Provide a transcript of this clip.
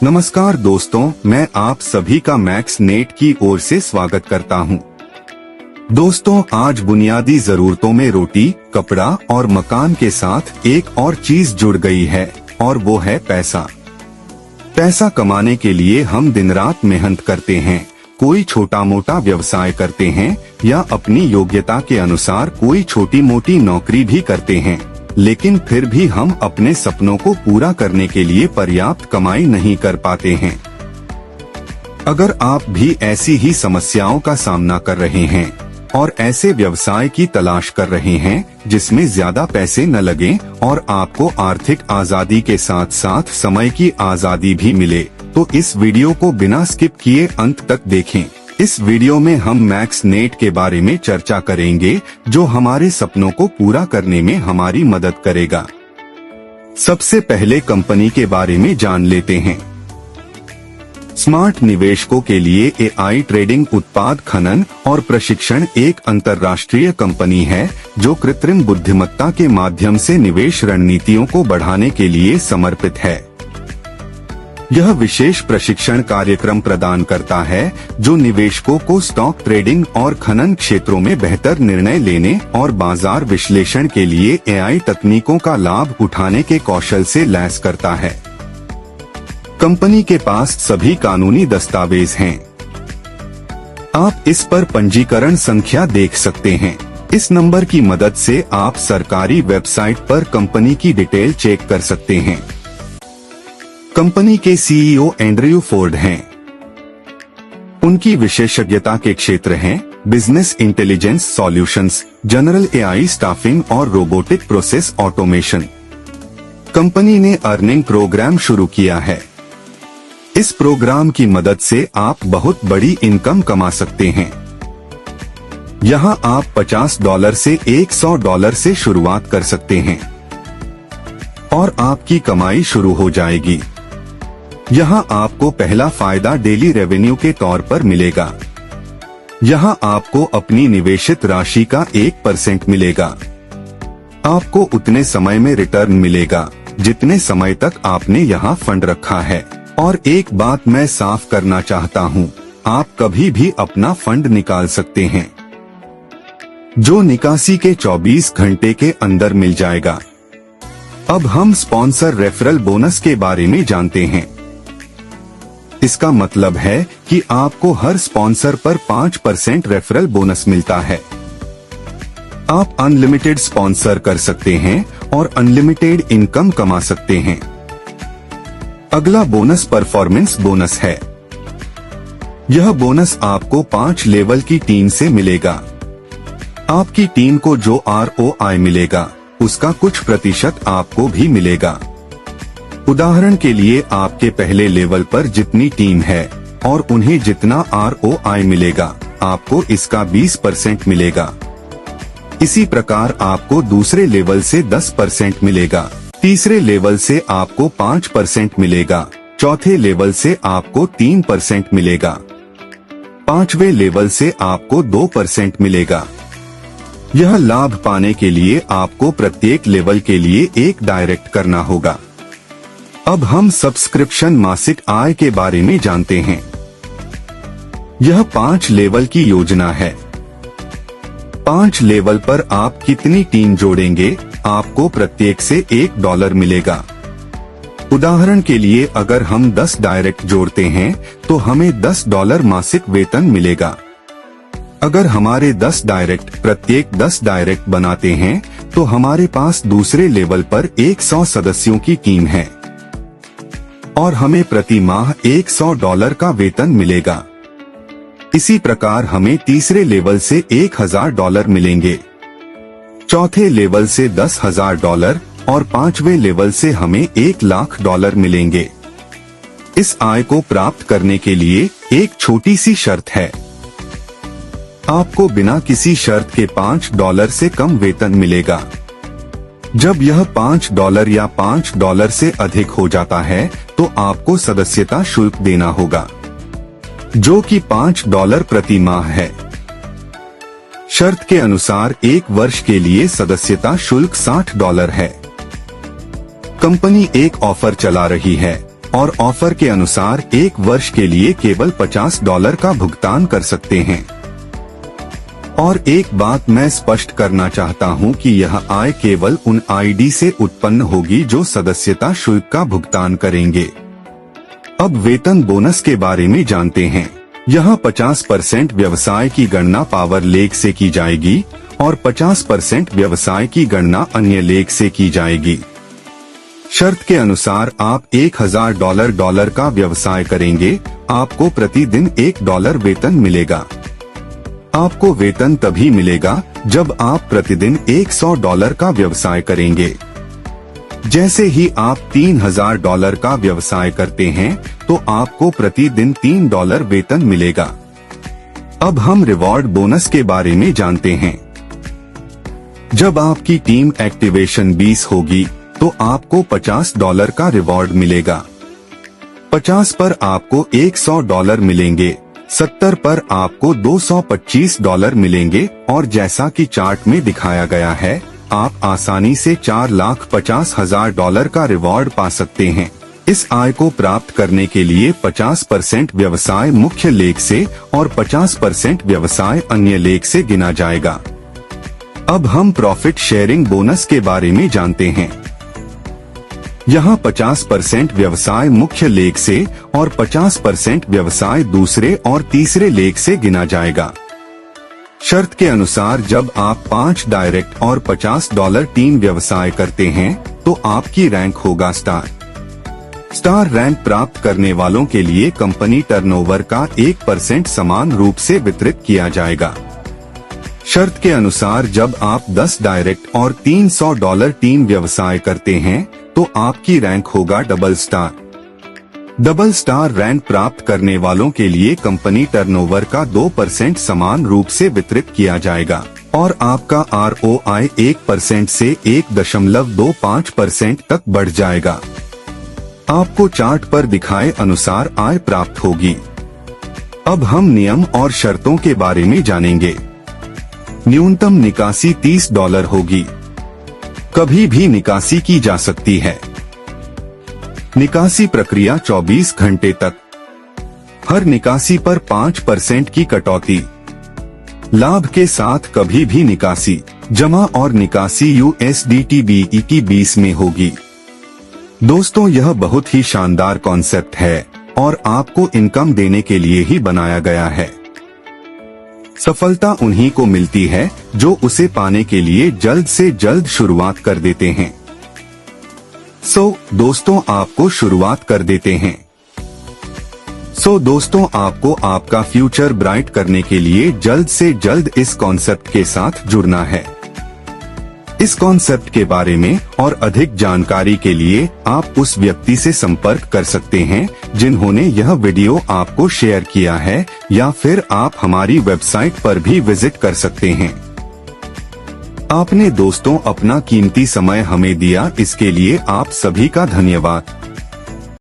नमस्कार दोस्तों, मैं आप सभी का मैक्स नेट की ओर से स्वागत करता हूं। दोस्तों, आज बुनियादी जरूरतों में रोटी, कपड़ा और मकान के साथ एक और चीज जुड़ गई है और वो है पैसा। पैसा कमाने के लिए हम दिन रात मेहनत करते हैं, कोई छोटा मोटा व्यवसाय करते हैं या अपनी योग्यता के अनुसार कोई छोटी मोटी नौकरी भी करते हैं, लेकिन फिर भी हम अपने सपनों को पूरा करने के लिए पर्याप्त कमाई नहीं कर पाते हैं। अगर आप भी ऐसी ही समस्याओं का सामना कर रहे हैं और ऐसे व्यवसाय की तलाश कर रहे हैं जिसमें ज्यादा पैसे न लगें और आपको आर्थिक आजादी के साथ साथ समय की आजादी भी मिले, तो इस वीडियो को बिना स्किप किए अंत तक देखें। इस वीडियो में हम मैक्स नेट के बारे में चर्चा करेंगे जो हमारे सपनों को पूरा करने में हमारी मदद करेगा। सबसे पहले कंपनी के बारे में जान लेते हैं। स्मार्ट निवेशकों के लिए एआई ट्रेडिंग उत्पाद खनन और प्रशिक्षण एक अंतर्राष्ट्रीय कंपनी है जो कृत्रिम बुद्धिमत्ता के माध्यम से निवेश रणनीतियों को बढ़ाने के लिए समर्पित है। यह विशेष प्रशिक्षण कार्यक्रम प्रदान करता है जो निवेशकों को स्टॉक ट्रेडिंग और खनन क्षेत्रों में बेहतर निर्णय लेने और बाजार विश्लेषण के लिए एआई तकनीकों का लाभ उठाने के कौशल से लैस करता है। कंपनी के पास सभी कानूनी दस्तावेज हैं। आप इस पर पंजीकरण संख्या देख सकते हैं। इस नंबर की मदद से आप सरकारी वेबसाइट पर कंपनी की डिटेल चेक कर सकते हैं। कंपनी के सीईओ एंड्रयू फोर्ड हैं। उनकी विशेषज्ञता के क्षेत्र हैं business intelligence solutions, general AI staffing और रोबोटिक प्रोसेस ऑटोमेशन। कंपनी ने अर्निंग प्रोग्राम शुरू किया है। इस प्रोग्राम की मदद से आप बहुत बड़ी इनकम कमा सकते हैं। यहां आप $50 से $100 से शुरुआत कर सकते हैं और आपकी कमाई शुरू हो जाएगी। यहाँ आपको पहला फायदा डेली रेवेन्यू के तौर पर मिलेगा। यहाँ आपको अपनी निवेशित राशि का 1% मिलेगा। आपको उतने समय में रिटर्न मिलेगा जितने समय तक आपने यहाँ फंड रखा है। और एक बात मैं साफ करना चाहता हूँ, आप कभी भी अपना फंड निकाल सकते हैं जो निकासी के 24 घंटे के अंदर मिल जाएगा। अब हम स्पॉन्सर रेफरल बोनस के बारे में जानते हैं। इसका मतलब है कि आपको हर स्पॉन्सर पर 5% रेफरल बोनस मिलता है। आप अनलिमिटेड स्पॉन्सर कर सकते हैं और अनलिमिटेड इनकम कमा सकते हैं। अगला बोनस परफॉर्मेंस बोनस है। यह बोनस आपको 5 लेवल की टीम से मिलेगा। आपकी टीम को जो ROI मिलेगा उसका कुछ प्रतिशत आपको भी मिलेगा। उदाहरण के लिए आपके पहले लेवल पर जितनी टीम है और उन्हें जितना ROI मिलेगा, आपको इसका 20% मिलेगा। इसी प्रकार आपको दूसरे लेवल से 10% मिलेगा, तीसरे लेवल से आपको 5% मिलेगा, चौथे लेवल से आपको 3% मिलेगा, 5वें लेवल से आपको 2% मिलेगा। यह लाभ पाने के लिए आपको प्रत्येक लेवल के लिए एक डायरेक्ट करना होगा। अब हम सब्सक्रिप्शन मासिक आय के बारे में जानते हैं। यह 5 लेवल की योजना है। 5 लेवल पर आप कितनी टीम जोड़ेंगे, आपको प्रत्येक से $1 मिलेगा। उदाहरण के लिए अगर हम 10 डायरेक्ट जोड़ते हैं तो हमें $10 मासिक वेतन मिलेगा। अगर हमारे 10 डायरेक्ट प्रत्येक 10 डायरेक्ट बनाते हैं तो हमारे पास दूसरे लेवल पर 100 सदस्यों की टीम है और हमें प्रति माह $100 का वेतन मिलेगा। इसी प्रकार हमें तीसरे लेवल से $1000 मिलेंगे, चौथे लेवल से $10,000 और 5वें लेवल से हमें $1,00,000 मिलेंगे। इस आय को प्राप्त करने के लिए एक छोटी सी शर्त है। आपको बिना किसी शर्त के $5 से कम वेतन मिलेगा। जब यह $5 या $5 से अधिक हो जाता है तो आपको सदस्यता शुल्क देना होगा जो कि $5 प्रति माह है। शर्त के अनुसार 1 वर्ष के लिए सदस्यता शुल्क $60 है। कंपनी एक ऑफर चला रही है और ऑफर के अनुसार 1 वर्ष के लिए केवल $50 का भुगतान कर सकते हैं। और एक बात मैं स्पष्ट करना चाहता हूं कि यह आय केवल उन आईडी से उत्पन्न होगी जो सदस्यता शुल्क का भुगतान करेंगे। अब वेतन बोनस के बारे में जानते हैं। यह 50% व्यवसाय की गणना पावर लेग से की जाएगी और 50% व्यवसाय की गणना अन्य लेग से की जाएगी। शर्त के अनुसार आप $1000 का व्यवसाय करेंगे, आपको प्रतिदिन $1 वेतन मिलेगा। आपको वेतन तभी मिलेगा जब आप प्रतिदिन $100 का व्यवसाय करेंगे। जैसे ही आप $3000 का व्यवसाय करते हैं तो आपको प्रतिदिन $3 वेतन मिलेगा। अब हम रिवॉर्ड बोनस के बारे में जानते हैं। जब आपकी टीम एक्टिवेशन 20 होगी तो आपको $50 का रिवॉर्ड मिलेगा। 50 पर आपको $100 मिलेंगे, 70 पर आपको $225 मिलेंगे और जैसा कि चार्ट में दिखाया गया है, आप आसानी से $4,50,000 का रिवॉर्ड पा सकते हैं। इस आय को प्राप्त करने के लिए 50% व्यवसाय मुख्य लेग से और 50% व्यवसाय अन्य लेग से गिना जाएगा। अब हम प्रॉफिट शेयरिंग बोनस के बारे में जानते हैं। यहाँ 50% व्यवसाय मुख्य लेग से और 50% व्यवसाय दूसरे और तीसरे लेग से गिना जाएगा। शर्त के अनुसार जब आप 5 डायरेक्ट और $50 टीम व्यवसाय करते हैं तो आपकी रैंक होगा स्टार। स्टार रैंक प्राप्त करने वालों के लिए कंपनी टर्नओवर का 1% समान रूप से वितरित किया जाएगा। शर्त के अनुसार जब आप 10 डायरेक्ट और $300 टीम व्यवसाय करते हैं तो आपकी रैंक होगा double star. Double star rank प्राप्त करने वालों के लिए कंपनी टर्नओवर का 2% समान रूप से वितरित किया जाएगा और आपका ROI 1% से 1.25% तक बढ़ जाएगा। आपको चार्ट पर दिखाए अनुसार आय प्राप्त होगी। अब हम नियम और शर्तों के बारे में जानेंगे। न्यूनतम निकासी $30 होगी। कभी भी निकासी की जा सकती है। निकासी प्रक्रिया 24 घंटे तक। हर निकासी पर 5% की कटौती। लाभ के साथ कभी भी निकासी, जमा और निकासी USDT BET 20 में होगी। दोस्तों, यह बहुत ही शानदार कॉन्सेप्ट है और आपको इनकम देने के लिए ही बनाया गया है। सफलता उन्हीं को मिलती है जो उसे पाने के लिए जल्द से जल्द शुरुआत कर देते हैं। दोस्तों, आपको शुरुआत कर देते हैं। दोस्तों, आपको आपका फ्यूचर ब्राइट करने के लिए जल्द से जल्द इस कॉन्सेप्ट के साथ जुड़ना है। इस कॉन्सेप्ट के बारे में और अधिक जानकारी के लिए आप उस व्यक्ति से संपर्क कर सकते हैं जिन्होंने यह वीडियो आपको शेयर किया है, या फिर आप हमारी वेबसाइट पर भी विजिट कर सकते हैं। आपने दोस्तों अपना कीमती समय हमें दिया, इसके लिए आप सभी का धन्यवाद।